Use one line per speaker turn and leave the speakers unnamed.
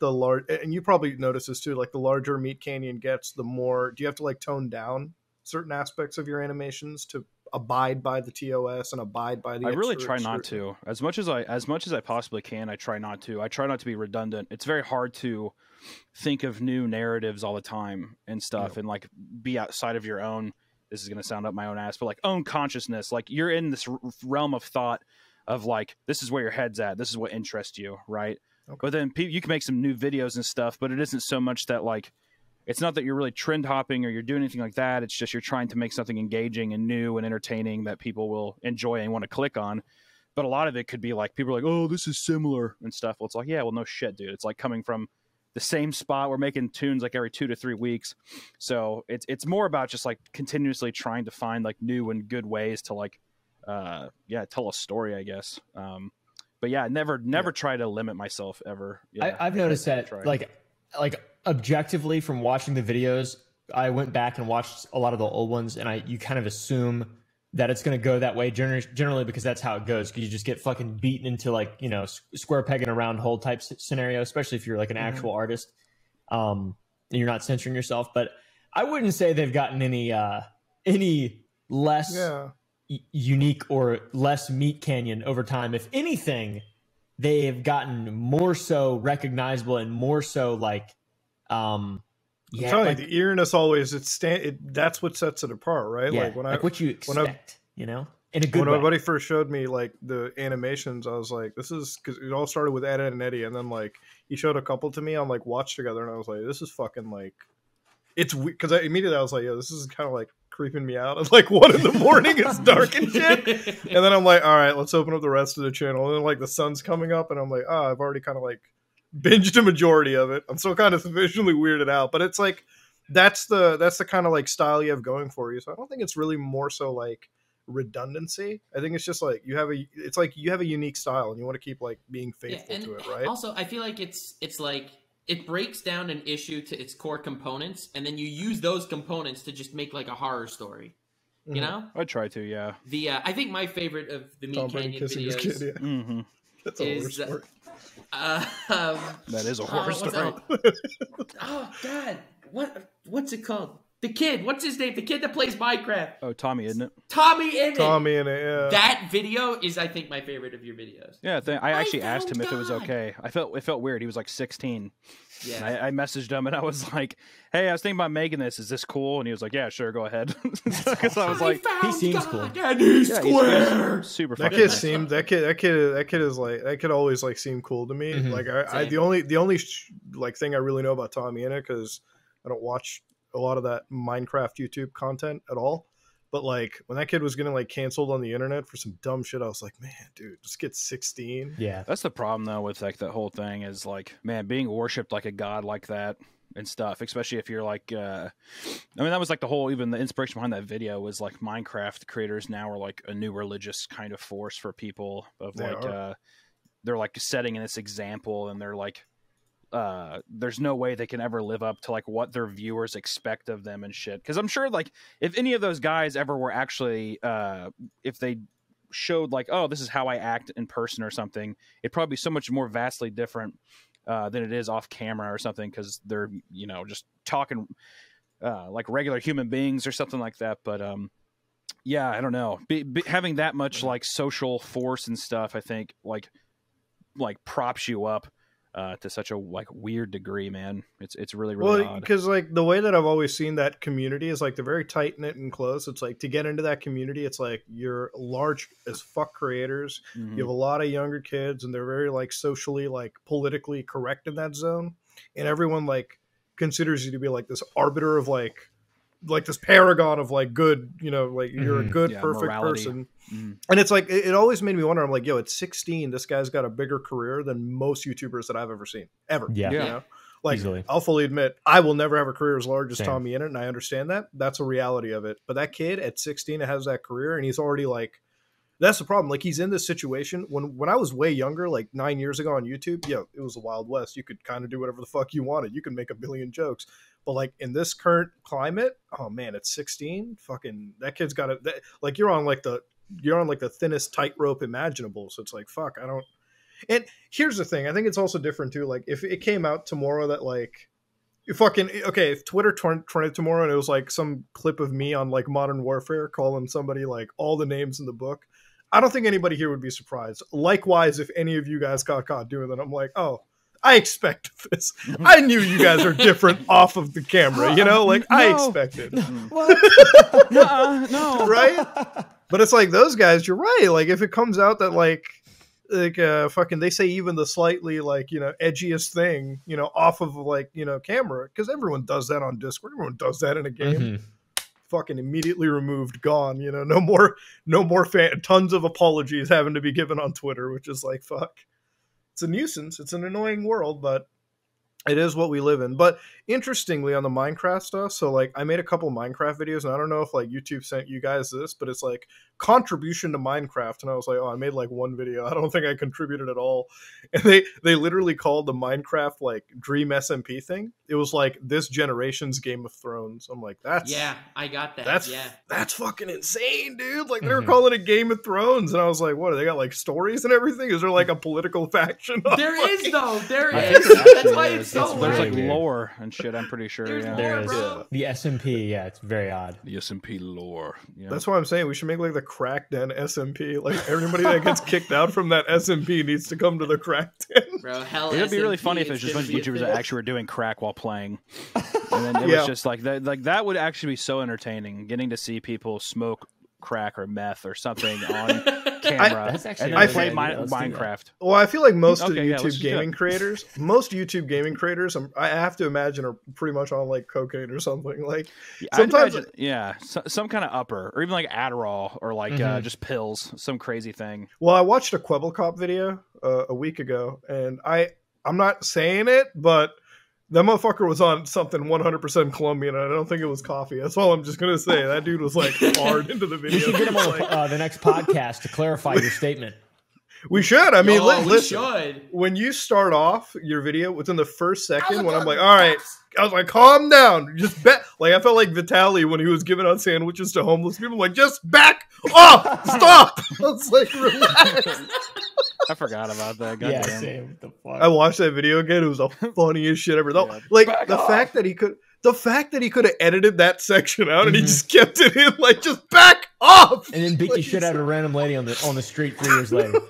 the large, and you probably notice this too, like the larger Meatcanyon gets, the more do you have to like tone down certain aspects of your animations to abide by the TOS and abide by the
I really try not to. As much as I possibly can, I try not to. I try not to be redundant. It's very hard to think of new narratives all the time and stuff, and like be outside of your own. This is going to sound up my own ass, but like own consciousness. Like you're in this realm of thought of like, this is where your head's at. This is what interests you, right? Okay. But then you can make some new videos and stuff, but it isn't so much that like, it's not that you're really trend hopping or you're doing anything like that. It's just you're trying to make something engaging and new and entertaining that people will enjoy and want to click on. But a lot of it could be like, people are like, oh, this is similar and stuff. Well, it's like, yeah, well, no shit, dude. It's like coming from the same spot. We're making tunes like every 2 to 3 weeks. So it's more about just like continuously trying to find like new and good ways to like, tell a story, I guess. But yeah, never try to limit myself ever. Yeah,
I've noticed that like objectively from watching the videos, I went back and watched a lot of the old ones, and you kind of assume that it's going to go that way generally because that's how it goes. Because you just get fucking beaten into like, you know, square peg in a round hole type scenario, especially if you're like an actual artist, and you're not censoring yourself. But I wouldn't say they've gotten any less unique or less Meatcanyon over time. If anything, they've gotten more so recognizable and more so like,
I'm telling you, the eeriness always that's what sets it apart, right?
Yeah,
like
what you expect, you know, in a good way.
When my buddy first showed me like the animations, I was like, this is, because it all started with Ed, Ed and Eddie, and then like he showed a couple to me on like Watch Together, and I was like, this is fucking like, it's weird, because immediately I was like, yo, this is kind of like creeping me out at like 1 in the morning. It's dark and shit. And then I'm like, all right, let's open up the rest of the channel, and then like the sun's coming up, and I'm like, I've already kind of like binged a majority of it. I'm still kind of visually weirded out, but it's like that's the kind of like style you have going for you. So I don't think it's really more so like redundancy. I think it's just like you have a unique style and you want to keep like being faithful to it, right?
Also, I feel like it's like it breaks down an issue to its core components, and then you use those components to just make like a horror story. You know?
I try to, yeah.
The I think my favorite of the Meatcanyon videos
kid, yeah. That's a horror story.
That is a horror story.
Oh God, what's it called? The kid, what's his name? The kid that plays Minecraft.
Oh, Tommy, isn't it?
Tommy in it.
Yeah.
That video is, I think, my favorite of your videos.
Yeah, I actually asked him if it was okay. It felt weird. He was like 16. Yeah. And I messaged him and I was like, "Hey, I was thinking about making this. Is this cool?" And he was like, "Yeah, sure, go ahead." Because I was like,
he seems cool.
And he's square.
He's super.
That kid seemed. That kid is like. That kid always like seemed cool to me. Like the only like thing I really know about Tommy in it, because I don't watch a lot of that Minecraft YouTube content at all. But like when that kid was getting like canceled on the internet for some dumb shit, I was like, man, dude, just get 16.
Yeah,
that's the problem though with like that whole thing is like, man, being worshipped like a god like that and stuff, especially if you're like, I mean, that was like the whole, even the inspiration behind that video was like Minecraft creators now are like a new religious kind of force for people of they're like setting this example, and they're like, there's no way they can ever live up to like what their viewers expect of them and shit. Because I'm sure like if any of those guys ever were actually if they showed like, oh, this is how I act in person or something, it'd probably be so much more vastly different than it is off camera or something, because they're, you know, just talking like regular human beings or something like that. But yeah, I don't know, having that much like social force and stuff, I think like props you up to such a like weird degree, man. It's really odd.
Because like the way that I've always seen that community is like they're very tight knit and close. It's like to get into that community, it's like you're large as fuck creators. You have a lot of younger kids, and they're very like socially like politically correct in that zone, and everyone like considers you to be like this arbiter of like this paragon of like good, you know, like you're a good perfect morality. Person. And it's like it always made me wonder, I'm like, yo, at 16 this guy's got a bigger career than most YouTubers that I've ever seen ever. You know? Like easily. I'll fully admit I will never have a career as large as Tommy in it, and I understand that that's a reality of it. But that kid at 16 has that career, and he's already like, that's the problem. Like he's in this situation. When I was way younger, like 9 years ago on YouTube, it was the Wild West. You could kind of do whatever the fuck you wanted. You could make a billion jokes. But like in this current climate, oh man, at 16, fucking that kid's got it. Like you're on like the thinnest tightrope imaginable. So it's like, fuck, And here's the thing. I think it's also different too. Like if it came out tomorrow that like you fucking okay, if Twitter trended tomorrow and it was like some clip of me on like Modern Warfare calling somebody like all the names in the book, I don't think anybody here would be surprised. Likewise, if any of you guys got caught doing that, I'm like, oh, I expected this. I knew you guys are different off of the camera, you know? Like, I expected.
What?
No.
Right? But it's like, those guys, you're right. Like, if it comes out that, like fucking, they say even the slightly, like, you know, edgiest thing, you know, off of, like, you know, camera, because everyone does that on Discord. Everyone does that in a game. Fucking immediately removed, gone, you know? No more tons of apologies having to be given on Twitter, which is like, fuck. It's a nuisance. It's an annoying world, but it is what we live in. But interestingly, on the Minecraft stuff, so like I made a couple Minecraft videos, and I don't know if like YouTube sent you guys this, but it's like contribution to Minecraft, and I was like, oh, I made like one video. I don't think I contributed at all. And they literally called the Minecraft like DreamSMP thing. It was like this generation's Game of Thrones. I'm like,
yeah, I got that.
That's fucking insane, dude. Like they were calling it Game of Thrones, and I was like, what? They got like stories and everything? Is there like a political faction?
There is though. There is. That's why it's so
There's
weird.
like lore and shit. I'm pretty sure.
There's
Yeah.
There is.
bro.
The SMP, yeah, it's very odd.
The SMP lore. Yeah.
That's why I'm saying we should make like the Crackden SMP. Like everybody that gets kicked out from that SMP needs to come to the Crackden.
Bro, hell,
It'd be really
SMP,
funny if it was just a bunch of YouTubers that actually were doing crack while playing, and then it was just like that. Like that would actually be so entertaining, getting to see people smoke crack or meth or something on camera
That's actually
and then
a
play
good idea. Let's do that.
Minecraft.
Well, I feel like most of the
Okay, yeah, let's
YouTube
just do
gaming
it.
creators, most YouTube gaming creators, I have to imagine are pretty much on like cocaine or something. Like
I'd
sometimes,
imagine, yeah, some kind of upper, or even like Adderall, or like just pills, some crazy thing.
well, I watched a Kwebbelkop video a week ago, and I'm not saying it, but that motherfucker was on something 100% Colombian, and I don't think it was coffee. That's all I'm just gonna say. That dude was like hard into the video.
You should get him on the next podcast to clarify your statement.
We should. I mean,
Yo, we
listen.
should.
When you start off your video, within the first second, when I'm like, all right, I was like, calm down. Just bet. Like, I felt like Vitaly when he was giving out sandwiches to homeless people. Like, just back off. Stop. I was like, relax.
I forgot about that. God
Yeah,
damn.
same. What the fuck?
I watched that video again. It was the funniest shit ever. Though, like, the fact that he could have edited that section out and he just kept it in, like, just back off.
And then beat the shit out of a random lady on the street 3 years later.